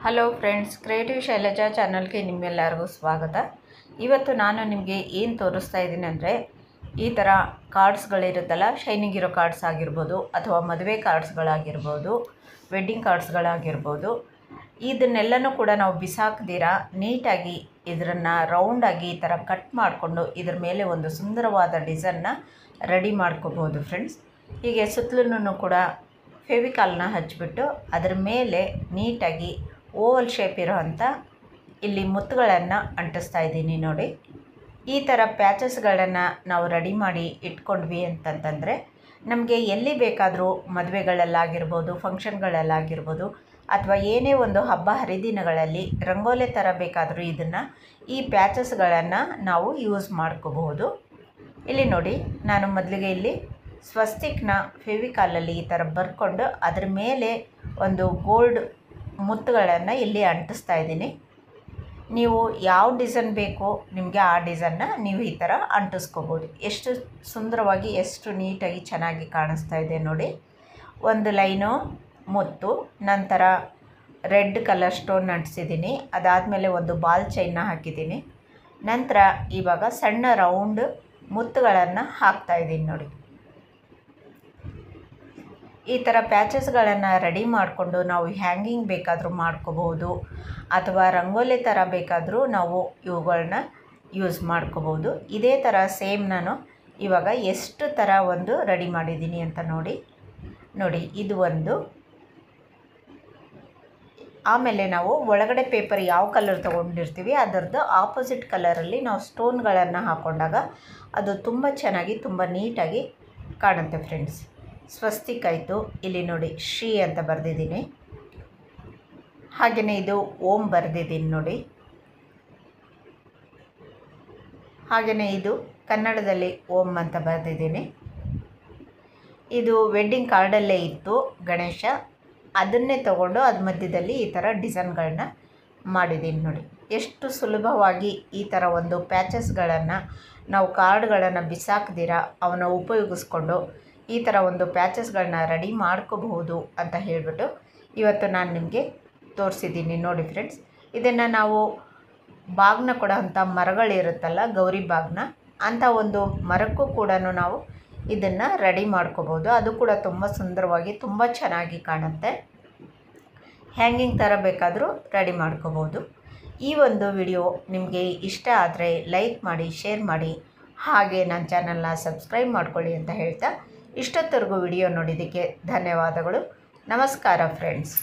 Hello friends, creative Shailaja ಚಾನಲ್ಗೆ ನಿಮ್ಮೆಲ್ಲರಿಗೂ ಸ್ವಾಗತ. ಇವತ್ತು ನಾನು ನಿಮಗೆ ಏನು ತೋರಿಸ್ತಾ ಇದ್ದೀನಿ ಅಂದರೆ, ಈ ಥರ ಕಾರ್ಡ್ಸ್ಗಳಿರುತ್ತಲ್ಲ, ಶೈನಿಂಗ್ ಇರೋ ಕಾರ್ಡ್ಸ್ ಆಗಿರ್ಬೋದು, ಅಥವಾ ಮದುವೆ ಕಾರ್ಡ್ಸ್ಗಳಾಗಿರ್ಬೋದು, ವೆಡ್ಡಿಂಗ್ ಕಾರ್ಡ್ಸ್ಗಳಾಗಿರ್ಬೋದು, ಇದನ್ನೆಲ್ಲನೂ ಕೂಡ ನಾವು ಬಿಸಾಕ್ದಿರ ನೀಟಾಗಿ ಇದನ್ನು ರೌಂಡಾಗಿ ಈ ಥರ ಕಟ್ ಮಾಡಿಕೊಂಡು ಇದ್ರ ಮೇಲೆ ಒಂದು ಸುಂದರವಾದ ಡಿಸೈನ್ನ ರೆಡಿ ಮಾಡ್ಕೋಬೋದು ಫ್ರೆಂಡ್ಸ್. ಹೀಗೆ ಸುತ್ತಲೂ ಕೂಡ ಫೆವಿಕಾಲ್ನ ಹಚ್ಚಿಬಿಟ್ಟು ಅದರ ಮೇಲೆ ನೀಟಾಗಿ ಓವಲ್ ಶೇಪ್ ಇರೋವಂಥ ಇಲ್ಲಿ ಮುತ್ತುಗಳನ್ನು ಅಂಟಿಸ್ತಾ ಇದ್ದೀನಿ ನೋಡಿ. ಈ ಥರ ಪ್ಯಾಚಸ್ಗಳನ್ನು ನಾವು ರೆಡಿ ಮಾಡಿ ಇಟ್ಕೊಂಡ್ವಿ ಅಂತಂತಂದರೆ ನಮಗೆ ಎಲ್ಲಿ ಬೇಕಾದರೂ ಮದುವೆಗಳಲ್ಲಾಗಿರ್ಬೋದು, ಫಂಕ್ಷನ್ಗಳಲ್ಲಾಗಿರ್ಬೋದು, ಅಥವಾ ಏನೇ ಒಂದು ಹಬ್ಬ ಹರಿದಿನಗಳಲ್ಲಿ ರಂಗೋಲಿ ಥರ ಬೇಕಾದರೂ ಇದನ್ನು ಈ ಪ್ಯಾಚಸ್ಗಳನ್ನು ನಾವು ಯೂಸ್ ಮಾಡ್ಕೋಬಹುದು. ಇಲ್ಲಿ ನೋಡಿ, ನಾನು ಮೊದಲಿಗೆ ಇಲ್ಲಿ ಸ್ವಸ್ತಿಕ್ನ ಫೆವಿಕಾಲಲ್ಲಿ ಈ ಥರ ಬರ್ಕೊಂಡು ಅದ್ರ ಮೇಲೆ ಒಂದು ಗೋಲ್ಡ್ ಮುತ್ತುಗಳನ್ನು ಇಲ್ಲಿ ಅಂಟಿಸ್ತಾ ಇದ್ದೀನಿ. ನೀವು ಯಾವ ಡಿಸೈನ್ ಬೇಕೋ ನಿಮಗೆ ಆ ಡಿಸೈನ್ನ ನೀವು ಈ ಥರ ಅಂಟಿಸ್ಕೋಬೋದು. ಎಷ್ಟು ಸುಂದರವಾಗಿ, ಎಷ್ಟು ನೀಟಾಗಿ ಚೆನ್ನಾಗಿ ಕಾಣಿಸ್ತಾ ಇದೆ ನೋಡಿ. ಒಂದು ಲೈನು ಮುತ್ತು, ನಂತರ ರೆಡ್ ಕಲರ್ ಸ್ಟೋನ್ ಅಂಟಿಸಿದ್ದೀನಿ. ಅದಾದಮೇಲೆ ಒಂದು ಬಾಲ್ ಚೈನ್ನ ಹಾಕಿದ್ದೀನಿ. ನಂತರ ಇವಾಗ ಸಣ್ಣ ರೌಂಡ್ ಮುತ್ತುಗಳನ್ನು ಹಾಕ್ತಾಯಿದ್ದೀನಿ ನೋಡಿ. ಈ ಥರ ಪ್ಯಾಚಸ್ಗಳನ್ನು ರೆಡಿ ಮಾಡಿಕೊಂಡು ನಾವು ಹ್ಯಾಂಗಿಂಗ್ ಬೇಕಾದರೂ ಮಾಡ್ಕೋಬೋದು, ಅಥವಾ ರಂಗೋಲಿ ಥರ ಬೇಕಾದರೂ ನಾವು ಇವುಗಳನ್ನ ಯೂಸ್ ಮಾಡ್ಕೋಬೋದು. ಇದೇ ಥರ ಸೇಮ್ ನಾನು ಇವಾಗ ಎಷ್ಟು ಥರ ಒಂದು ರೆಡಿ ಮಾಡಿದ್ದೀನಿ ಅಂತ ನೋಡಿ. ಇದು ಒಂದು. ಆಮೇಲೆ ನಾವು ಒಳಗಡೆ ಪೇಪರ್ ಯಾವ ಕಲರ್ ತೊಗೊಂಡಿರ್ತೀವಿ ಅದರದ್ದು ಆಪೋಸಿಟ್ ಕಲರಲ್ಲಿ ನಾವು ಸ್ಟೋನ್ಗಳನ್ನು ಹಾಕ್ಕೊಂಡಾಗ ಅದು ತುಂಬ ಚೆನ್ನಾಗಿ, ತುಂಬ ನೀಟಾಗಿ ಕಾಣುತ್ತೆ ಫ್ರೆಂಡ್ಸ್. ಸ್ವಸ್ತಿಕ್ ಆಯಿತು, ಇಲ್ಲಿ ನೋಡಿ ಶ್ರೀ ಅಂತ ಬರೆದಿದ್ದೀನಿ. ಹಾಗೆಯೇ ಇದು ಓಂ ಬರೆದಿದ್ದೀನಿ ನೋಡಿ. ಹಾಗೆಯೇ ಇದು ಕನ್ನಡದಲ್ಲಿ ಓಂ ಅಂತ ಬರೆದಿದ್ದೀನಿ. ಇದು ವೆಡ್ಡಿಂಗ್ ಕಾರ್ಡಲ್ಲೇ ಇತ್ತು ಗಣೇಶ, ಅದನ್ನೇ ತಗೊಂಡು ಅದ್ರ ಮಧ್ಯದಲ್ಲಿ ಈ ಥರ ಡಿಸೈನ್ಗಳನ್ನ ಮಾಡಿದ್ದೀನಿ ನೋಡಿ. ಎಷ್ಟು ಸುಲಭವಾಗಿ ಈ ಥರ ಒಂದು ಪ್ಯಾಚಸ್ಗಳನ್ನು ನಾವು ಕಾರ್ಡ್ಗಳನ್ನು ಬಿಸಾಕ್ದಿರ ಅವನ್ನ ಉಪಯೋಗಿಸ್ಕೊಂಡು ಈ ಥರ ಒಂದು ಪ್ಯಾಚಸ್ಗಳನ್ನ ರೆಡಿ ಮಾಡ್ಕೋಬಹುದು ಅಂತ ಹೇಳಿಬಿಟ್ಟು ಇವತ್ತು ನಾನು ನಿಮಗೆ ತೋರಿಸಿದ್ದೀನಿ ನೋಡಿ ಫ್ರೆಂಡ್ಸ್. ಇದನ್ನು ನಾವು ಬಾಗ್ನ ಕೊಡೋ ಅಂಥ ಮರಗಳಿರುತ್ತಲ್ಲ, ಗೌರಿ ಬಾಗ್ನ, ಅಂಥ ಒಂದು ಮರಕ್ಕೂ ಕೂಡ ನಾವು ಇದನ್ನು ರೆಡಿ ಮಾಡ್ಕೋಬೋದು. ಅದು ಕೂಡ ತುಂಬ ಸುಂದರವಾಗಿ, ತುಂಬ ಚೆನ್ನಾಗಿ ಕಾಣುತ್ತೆ. ಹ್ಯಾಂಗಿಂಗ್ ಥರ ಬೇಕಾದರೂ ರೆಡಿ ಮಾಡ್ಕೋಬೋದು. ಈ ಒಂದು ವಿಡಿಯೋ ನಿಮಗೆ ಇಷ್ಟ ಆದರೆ ಲೈಕ್ ಮಾಡಿ, ಶೇರ್ ಮಾಡಿ, ಹಾಗೆ ನನ್ನ ಚಾನಲ್ನ ಸಬ್ಸ್ಕ್ರೈಬ್ ಮಾಡ್ಕೊಳ್ಳಿ ಅಂತ ಹೇಳ್ತಾ ಇಷ್ಟೊತ್ತರೆಗೂ ವಿಡಿಯೋ ನೋಡಿದ್ದಕ್ಕೆ ಧನ್ಯವಾದಗಳು. ನಮಸ್ಕಾರ ಫ್ರೆಂಡ್ಸ್.